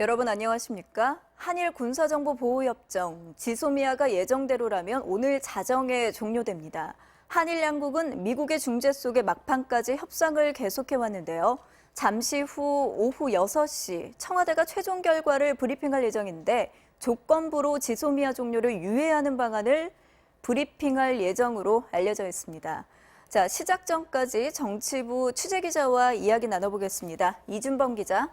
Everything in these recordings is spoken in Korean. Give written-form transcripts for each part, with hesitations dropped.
여러분 안녕하십니까? 한일 군사정보보호협정 지소미아가 예정대로라면 오늘 자정에 종료됩니다. 한일 양국은 미국의 중재 속에 막판까지 협상을 계속해왔는데요. 잠시 후 오후 6시 청와대가 최종 결과를 브리핑할 예정인데 조건부로 지소미아 종료를 유예하는 방안을 브리핑할 예정으로 알려져 있습니다. 자, 시작 전까지 정치부 취재기자와 이야기 나눠보겠습니다. 이준범 기자.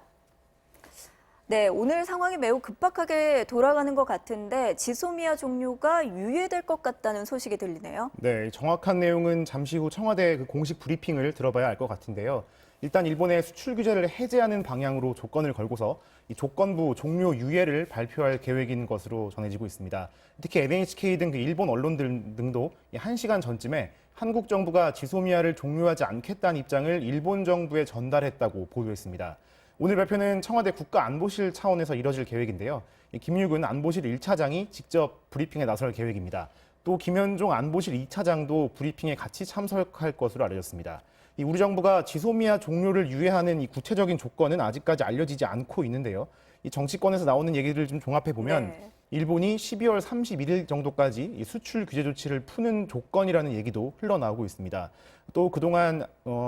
네, 오늘 상황이 매우 급박하게 돌아가는 것 같은데 지소미아 종료가 유예될 것 같다는 소식이 들리네요. 네, 정확한 내용은 잠시 후 청와대 공식 브리핑을 들어봐야 알 것 같은데요. 일단 일본의 수출 규제를 해제하는 방향으로 조건을 걸고서 이 조건부 종료 유예를 발표할 계획인 것으로 전해지고 있습니다. 특히 NHK 등 일본 언론들 등도 1시간 전쯤에 한국 정부가 지소미아를 종료하지 않겠다는 입장을 일본 정부에 전달했다고 보도했습니다. 오늘 발표는 청와대 국가안보실 차원에서 이뤄질 계획인데요. 김육은 안보실 1차장이 직접 브리핑에 나설 계획입니다. 또 김현종 안보실 2차장도 브리핑에 같이 참석할 것으로 알려졌습니다. 우리 정부가 지소미아 종료를 유예하는 이 구체적인 조건은 아직까지 알려지지 않고 있는데요. 이 정치권에서 나오는 얘기를 좀 종합해 보면 일본이 12월 31일 정도까지 이 수출 규제 조치를 푸는 조건이라는 얘기도 흘러나오고 있습니다. 또 그동안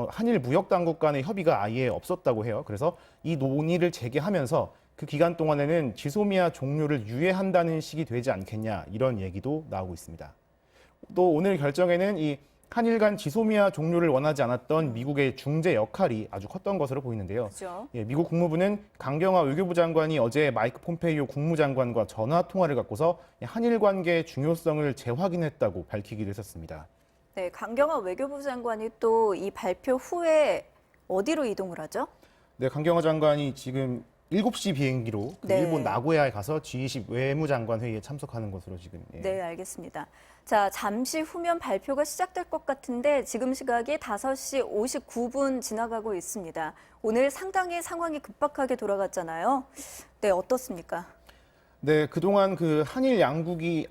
한일 무역 당국 간의 협의가 아예 없었다고 해요. 그래서 이 논의를 재개하면서 그 기간 동안에는 지소미아 종료를 유예한다는 식이 되지 않겠냐 이런 얘기도 나오고 있습니다. 또 오늘 결정에는 이 한일 간 지소미아 종료를 원하지 않았던 미국의 중재 역할이 아주 컸던 것으로 보이는데요. 그렇죠. 미국 국무부는 강경화 외교부 장관이 어제 마이크 폼페이오 국무장관과 전화 통화를 갖고서 한일 관계의 중요성을 재확인했다고 밝히기도 했었습니다. 네, 강경화 외교부 장관이 또 이 발표 후에 어디로 이동을 하죠? 네, 강경화 장관이 지금 7시 비행기로 일본 나고야에 가서 G20 외무장관 회의에 참석하는 것으로 지금. 네, 알겠습니다. 자, 잠시 후면 발표가 시작될 것 같은데 지금 시각이 5시 59분 지나가고 있습니다. 오늘 상당히 상황이 급박하게 돌아갔잖아요. 네, 어떻습니까? 네, 그동안 그 한일 양국이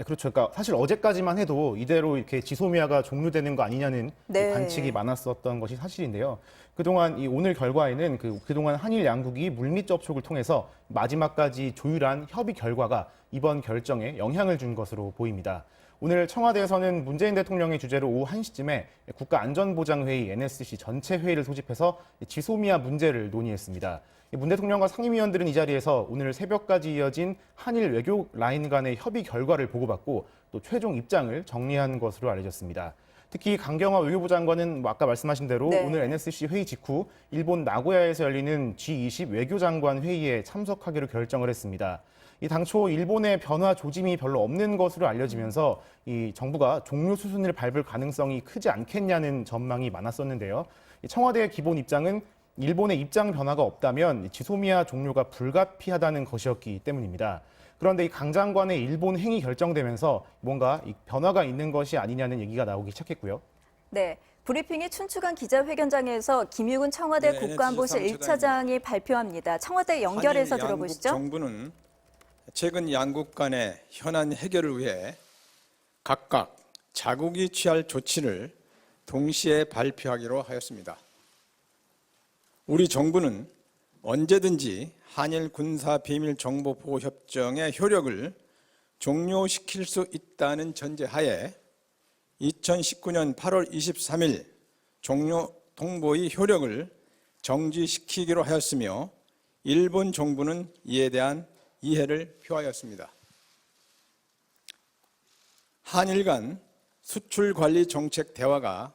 그렇죠. 그러니까 사실 어제까지만 해도 이대로 이렇게 지소미아가 종료되는 거 아니냐는 관측이 많았었던 것이 사실인데요. 그동안 이 오늘 결과에는 그동안 한일 양국이 물밑 접촉을 통해서 마지막까지 조율한 협의 결과가 이번 결정에 영향을 준 것으로 보입니다. 오늘 청와대에서는 문재인 대통령의 주재로 오후 1시쯤에 국가안전보장회의 NSC 전체 회의를 소집해서 지소미아 문제를 논의했습니다. 문 대통령과 상임위원들은 이 자리에서 오늘 새벽까지 이어진 한일 외교 라인 간의 협의 결과를 보고받고 또 최종 입장을 정리한 것으로 알려졌습니다. 특히 강경화 외교부 장관은 아까 말씀하신 대로 오늘 NSC 회의 직후 일본 나고야에서 열리는 G20 외교장관 회의에 참석하기로 결정을 했습니다. 이 당초 일본의 변화 조짐이 별로 없는 것으로 알려지면서 이 정부가 종료 수순을 밟을 가능성이 크지 않겠냐는 전망이 많았었는데요. 청와대의 기본 입장은 일본의 입장 변화가 없다면 지소미아 종료가 불가피하다는 것이었기 때문입니다. 그런데 이 강 장관의 일본 행이 결정되면서 뭔가 변화가 있는 것이 아니냐는 얘기가 나오기 시작했고요. 네, 브리핑이 춘추관 기자회견장에서 김육은 청와대 국가안보실 1차장이 발표합니다. 청와대 연결해서 들어보시죠. 정부는 최근 양국 간의 현안 해결을 위해 각각 자국이 취할 조치를 동시에 발표하기로 하였습니다. 우리 정부는 언제든지 한일 군사 비밀 정보 보호 협정의 효력을 종료시킬 수 있다는 전제하에 2019년 8월 23일 종료 통보의 효력을 정지시키기로 하였으며 일본 정부는 이에 대한 이해를 표하였습니다. 한일 간 수출 관리 정책 대화가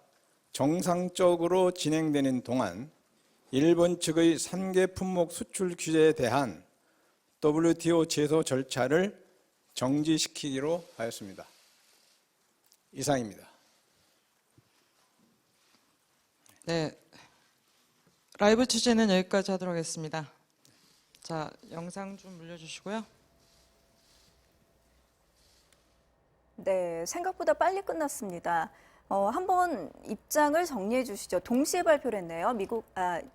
정상적으로 진행되는 동안 일본 측의 3개 품목 수출 규제에 대한 WTO 제소 절차를 정지시키기로 하였습니다. 이상입니다. 네, 라이브 취재는 여기까지 하도록 하겠습니다. 자, 영상 좀 물려주시고요. 네, 생각보다 빨리 끝났습니다. 한번 입장을 정리해 주시죠. 동시에 발표를 했네요.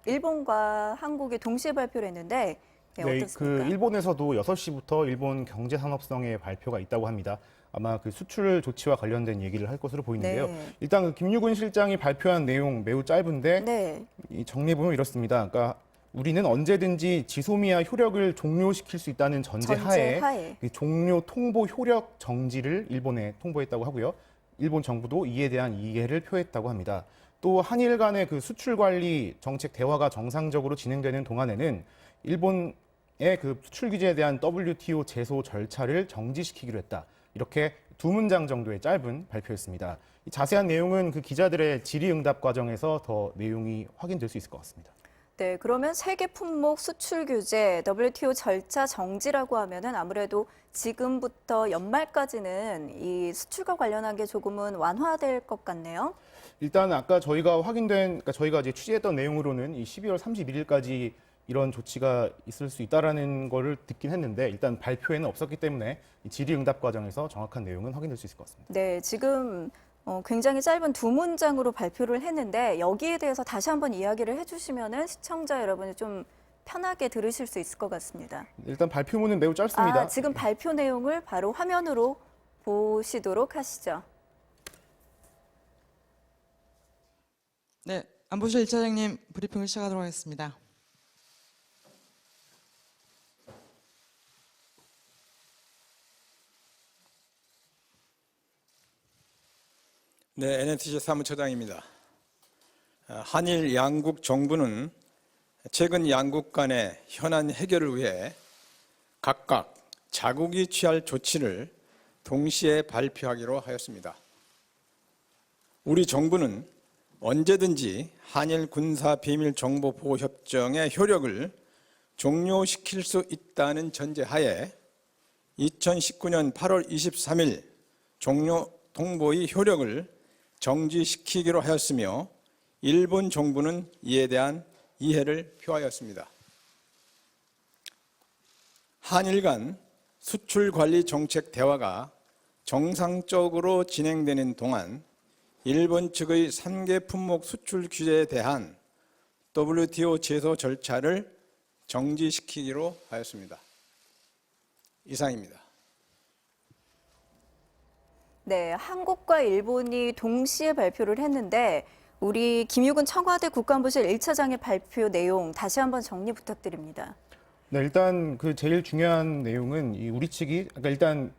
일본과 한국이 동시에 발표를 했는데 어떻습니까? 일본에서도 6시부터 일본 경제산업성의 발표가 있다고 합니다. 아마 수출 조치와 관련된 얘기를 할 것으로 보이는데요. 일단 김유근 실장이 발표한 내용 매우 짧은데 이 정리해 보면 이렇습니다. 그러니까 우리는 언제든지 지소미아 효력을 종료시킬 수 있다는 전제하에 전제하에. 그 종료 통보 효력 정지를 일본에 통보했다고 하고요. 일본 정부도 이에 대한 이해를 표했다고 합니다. 또 한일 간의 그 수출 관리 정책 대화가 정상적으로 진행되는 동안에는 일본의 그 수출 규제에 대한 WTO 제소 절차를 정지시키기로 했다. 이렇게 두 문장 정도의 짧은 발표였습니다. 이 자세한 내용은 그 기자들의 질의응답 과정에서 더 내용이 확인될 수 있을 것 같습니다. 네, 그러면 세계 품목 수출 규제 WTO 절차 정지라고 하면은 아무래도 지금부터 연말까지는 이 수출과 관련한 게 조금은 완화될 것 같네요. 일단 아까 저희가 그러니까 저희가 이제 취재했던 내용으로는 이 12월 31일까지 이런 조치가 있을 수 있다라는 거를 듣긴 했는데 일단 발표에는 없었기 때문에 이 질의응답 과정에서 정확한 내용은 확인될 수 있을 것 같습니다. 네, 지금 굉장히 짧은 두 문장으로 발표를 했는데 여기에 대해서 다시 한번 이야기를 해주시면은 시청자 여러분이 좀 편하게 들으실 수 있을 것 같습니다. 일단 발표문은 매우 짧습니다. 지금 발표 내용을 바로 화면으로 보시도록 하시죠. 네, 안보실 1차장님 브리핑을 시작하도록 하겠습니다. 네, NNTC 사무처장입니다. 한일 양국 정부는 최근 양국 간의 현안 해결을 위해 각각 자국이 취할 조치를 동시에 발표하기로 하였습니다. 우리 정부는 언제든지 한일 군사 비밀 정보 보호 협정의 효력을 종료시킬 수 있다는 전제하에 2019년 8월 23일 종료 통보의 효력을 정지시키기로 하였으며 일본 정부는 이에 대한 이해를 표하였습니다. 한일 간 수출 관리 정책 대화가 정상적으로 진행되는 동안 일본 측의 3개 품목 수출 규제에 대한 WTO 제소 절차를 정지시키기로 하였습니다. 이상입니다. 네, 한국과 일본이 동시에 발표를 했는데 우리 김유근 청와대 국가안보실 1차장의 발표 내용 다시 한번 정리 부탁드립니다. 네, 일단 그 제일 중요한 내용은 이 우리 측이 그러니까 일단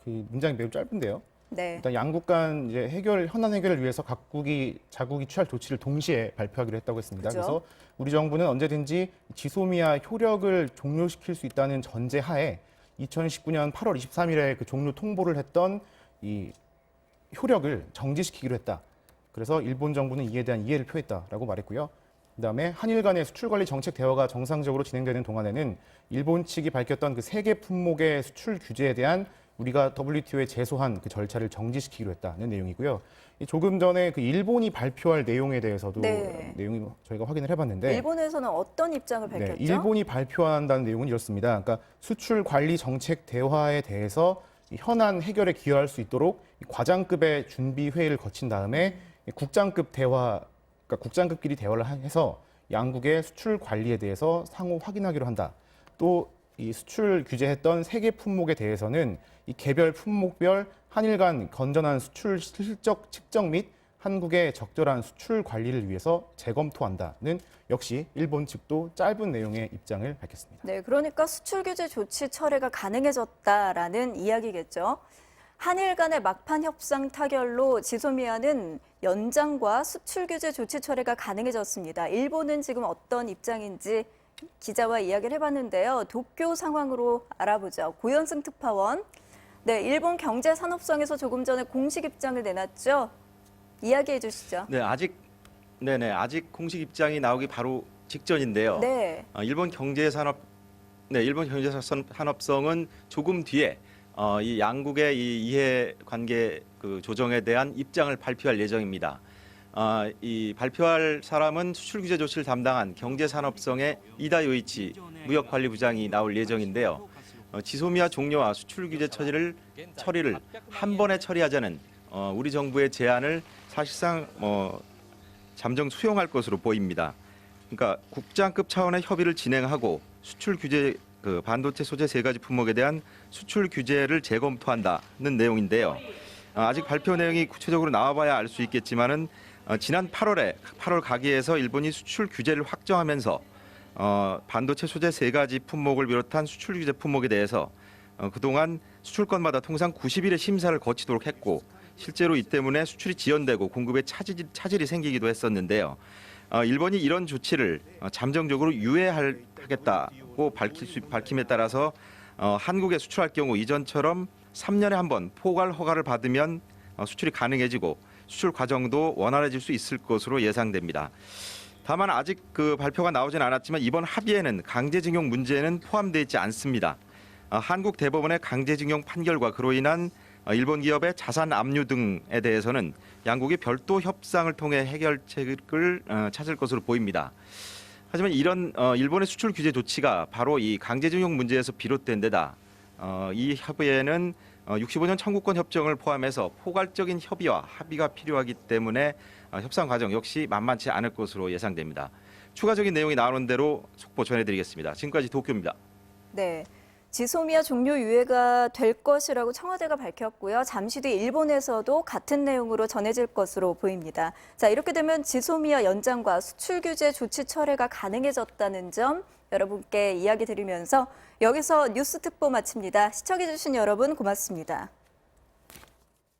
그 문장이 매우 짧은데요. 네. 일단 양국 간 이제 현안 해결을 위해서 각국이 자국이 취할 조치를 동시에 발표하기로 했다고 했습니다. 그죠? 그래서 우리 정부는 언제든지 지소미아 효력을 종료시킬 수 있다는 전제하에 2019년 8월 23일에 그 종료 통보를 했던 이 효력을 정지시키기로 했다. 그래서 일본 정부는 이에 대한 이해를 표했다라고 말했고요. 그다음에 한일 간의 수출 관리 정책 대화가 정상적으로 진행되는 동안에는 일본 측이 밝혔던 그 3개 품목의 수출 규제에 대한 우리가 WTO에 제소한 그 절차를 정지시키기로 했다는 내용이고요. 조금 전에 그 일본이 발표할 내용에 대해서도 네. 내용이 저희가 확인을 해봤는데 일본에서는 어떤 입장을 밝혔죠? 네, 일본이 발표한다는 내용은 이렇습니다. 그러니까 수출 관리 정책 대화에 대해서 이 현안 해결에 기여할 수 있도록 이 과장급의 준비 회의를 거친 다음에 국장급 대화, 그러니까 국장급끼리 대화를 해서 양국의 수출 관리에 대해서 상호 확인하기로 한다. 또 이 수출 규제했던 3개 품목에 대해서는 이 개별 품목별 한일 간 건전한 수출 실적 측정 및 한국의 적절한 수출 관리를 위해서 재검토한다는 역시 일본 측도 짧은 내용의 입장을 밝혔습니다. 네, 그러니까 수출 규제 조치 철회가 가능해졌다라는 이야기겠죠. 한일 간의 막판 협상 타결로 지소미아는 연장과 수출 규제 조치 철회가 가능해졌습니다. 일본은 지금 어떤 입장인지 기자와 이야기를 해봤는데요. 도쿄 상황으로 알아보죠. 고현승 특파원. 네, 일본 경제산업성에서 조금 전에 공식 입장을 내놨죠. 이야기해 주시죠. 네, 아직 공식 입장이 나오기 바로 직전인데요. 네. 일본 경제산업성은 조금 뒤에 이 양국의 이 이해관계 그 조정에 대한 입장을 발표할 예정입니다. 이 발표할 사람은 수출 규제 조치를 담당한 경제산업성의 이다 요이치 무역관리부장이 나올 예정인데요. 지소미아 종료와 수출 규제 처리를 한 번에 처리하자는 우리 정부의 제안을 사실상 잠정 수용할 것으로 보입니다. 그러니까 국장급 차원의 협의를 진행하고 수출 규제 그 반도체 소재 3가지 품목에 대한 수출 규제를 재검토한다는 내용인데요. 아직 발표 내용이 구체적으로 나와봐야 알 수 있겠지만은 지난 8월 가기에서 일본이 수출 규제를 확정하면서 반도체 소재 3가지 품목을 비롯한 수출 규제 품목에 대해서 그동안 수출권마다 통상 90일의 심사를 거치도록 했고 실제로 이 때문에 수출이 지연되고 공급에 차질이 생기기도 했었는데요. 일본이 이런 조치를 잠정적으로 유예하겠다고 밝힘에 따라서 한국에 수출할 경우 이전처럼 3년에 한 번 포괄 허가를 받으면 수출이 가능해지고 수출 과정도 원활해질 수 있을 것으로 예상됩니다. 다만 아직 그 발표가 나오진 않았지만 이번 합의에는 강제징용 문제는 포함되어 있지 않습니다. 한국 대법원의 강제징용 판결과 그로 인한 일본 기업의 자산 압류 등에 대해서는 양국이 별도 협상을 통해 해결책을 찾을 것으로 보입니다. 하지만 이런 일본의 수출 규제 조치가 바로 이 강제징용 문제에서 비롯된 데다 이 협의에는 65년 청구권 협정을 포함해서 포괄적인 협의와 합의가 필요하기 때문에 협상 과정 역시 만만치 않을 것으로 예상됩니다. 추가적인 내용이 나오는 대로 속보 전해드리겠습니다. 지금까지 도쿄입니다. 네. 지소미아 종료 유예가 될 것이라고 청와대가 밝혔고요. 잠시 뒤 일본에서도 같은 내용으로 전해질 것으로 보입니다. 자, 이렇게 되면 지소미아 연장과 수출 규제 조치 철회가 가능해졌다는 점 여러분께 이야기 드리면서 여기서 뉴스 특보 마칩니다. 시청해주신 여러분 고맙습니다.